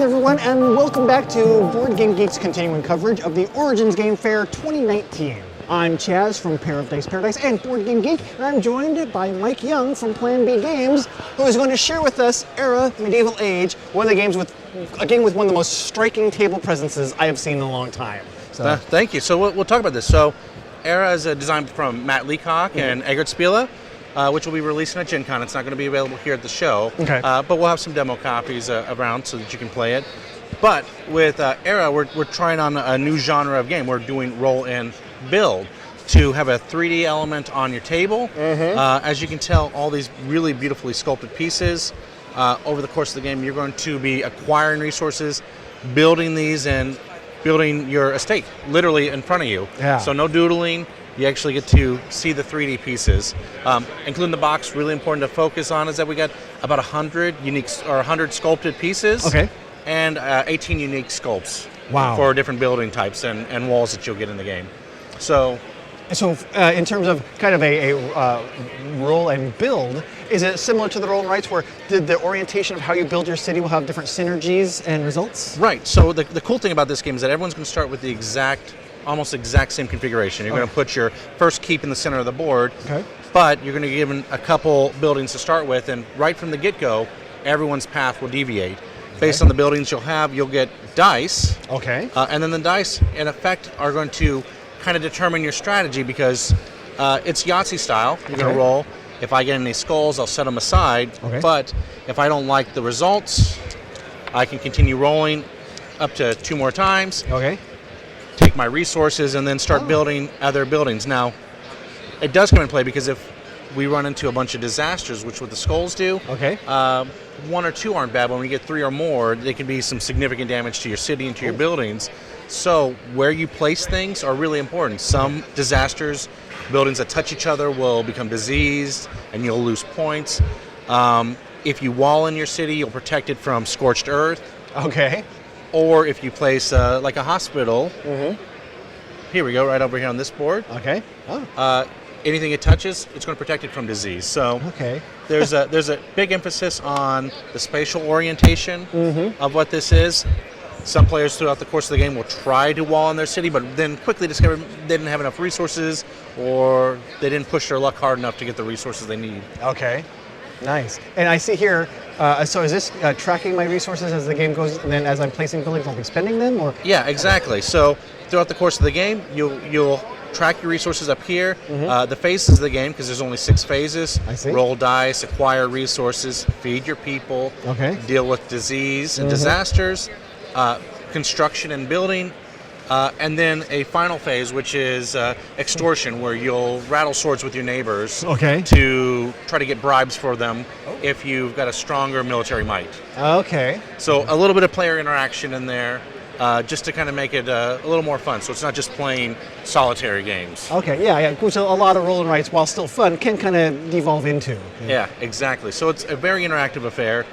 everyone, and welcome back to BoardGameGeek's continuing coverage of the Origins Game Fair 2019. I'm Chaz from Pair of Dice Paradise and BoardGameGeek, and I'm joined by Mike Young from Plan B Games, who is going to share with us Era Medieval Age, one of the games with a game with one of the most striking table presences I have seen in a long time. So. Thank you. So we'll talk about this. So Era is a design from Matt Leacock and Egert Spiele, which will be releasing at Gen Con. It's not going to be available here at the show, but we'll have some demo copies around so that you can play it. But with Era, we're trying on a new genre of game. We're doing roll and build to have a 3D element on your table. As you can tell, all these really beautifully sculpted pieces. Over the course of the game, you're going to be acquiring resources, building these, and building your estate literally in front of you. So no doodling. You actually get to see the 3D pieces, including the box. Really important to focus on is that we got about 100 unique or 100 sculpted pieces, and 18 unique sculpts for different building types and walls that you'll get in the game. So in terms of kind of a roll and build, is it similar to the roll and writes where the orientation of how you build your city will have different synergies and results? Right. So the cool thing about this game is that everyone's going to start with the almost exact same configuration. You're going to put your first keep in the center of the board, but you're going to be given a couple buildings to start with, and right from the get-go, everyone's path will deviate. Based on the buildings you'll get dice, and then the dice, in effect, are going to kind of determine your strategy because it's Yahtzee style. You're going to roll. If I get any skulls, I'll set them aside, but if I don't like the results, I can continue rolling up to 2 more times. Take my resources and then start building other buildings. Now, it does come into play because if we run into a bunch of disasters, which what the skulls do, 1 or 2 aren't bad. When we get 3 or more, they can be some significant damage to your city and to your buildings. So where you place things are really important. Some disasters, buildings that touch each other will become diseased and you'll lose points. If you wall in your city, you'll protect it from scorched earth. Or if you place like a hospital, here we go, right over here on this board. Anything it touches, it's going to protect it from disease. So there's a big emphasis on the spatial orientation of what this is. Some players throughout the course of the game will try to wall in their city, but then quickly discover they didn't have enough resources or they didn't push their luck hard enough to get the resources they need. Nice. And I see here, so is this tracking my resources as the game goes, and then as I'm placing buildings, I'll be spending them? Or? Yeah, exactly. So throughout the course of the game, you'll track your resources up here. The phases of the game, because there's only 6 phases. Roll dice, acquire resources, feed your people, deal with disease and disasters, construction and building, and then a final phase, which is extortion, where you'll rattle swords with your neighbors to try to get bribes for them if you've got a stronger military might. So a little bit of player interaction in there, just to kind of make it a little more fun. So it's not just playing solitary games. Which a lot of roll and writes, while still fun, can kind of devolve into. Yeah, exactly. So it's a very interactive affair.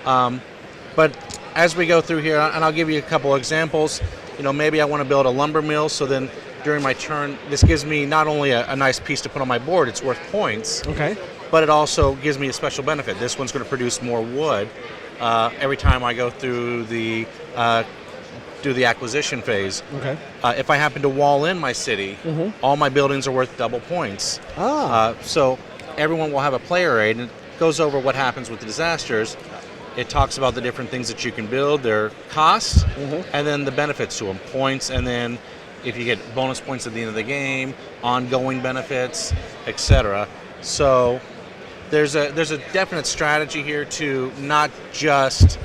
But as we go through here, and I'll give you a couple examples, maybe I want to build a lumber mill, so then during my turn, this gives me not only a nice piece to put on my board, it's worth points, but it also gives me a special benefit. This one's going to produce more wood every time I go through the acquisition phase. If I happen to wall in my city, all my buildings are worth double points. So everyone will have a player aid, and it goes over what happens with the disasters. It talks about the different things that you can build, their costs, and then the benefits to them, points, and then if you get bonus points at the end of the game, ongoing benefits, etc. So there's a definite strategy here to not just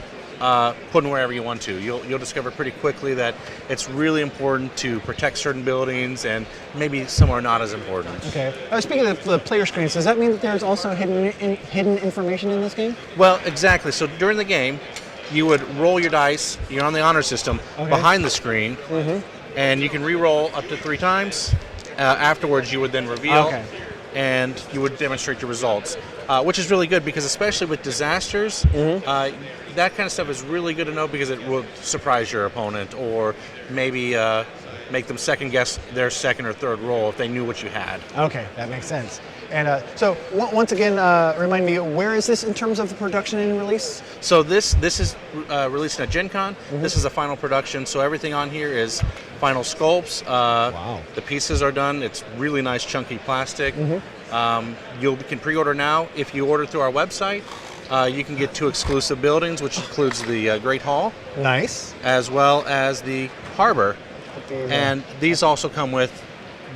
put them wherever you want to. You'll discover pretty quickly that it's really important to protect certain buildings, and maybe some are not as important. Speaking of the player screens, does that mean that there's also hidden information in this game? Well, exactly. So during the game, you would roll your dice. You're on the honor system behind the screen, and you can re-roll up to 3 times. Afterwards, you would then reveal, and you would demonstrate your results, which is really good because especially with disasters, that kind of stuff is really good to know because it will surprise your opponent, or maybe make them second guess their second or third roll if they knew what you had. Okay, that makes sense. And so once again, remind me, where is this in terms of production and release? So this is releasing at Gen Con. This is a final production, so everything on here is final sculpts. Wow. The pieces are done. It's really nice chunky plastic. You can pre-order now. If you order through our website, you can get 2 exclusive buildings, which includes the Great Hall. Nice. As well as the Harbor. And these also come with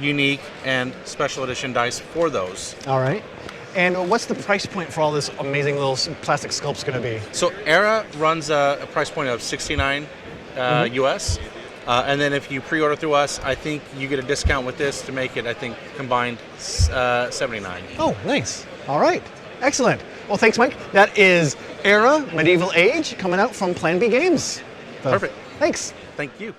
unique and special edition dice for those. All right. And what's the price point for all this amazing little plastic sculpts going to be? So ERA runs a price point of $69 US. And then if you pre-order through us, I think you get a discount with this to make it, I think, combined $79. Oh, nice. All right. Excellent. Well, thanks, Mike. That is ERA Medieval Age coming out from Plan B Games. So, Perfect. Thanks. Thank you.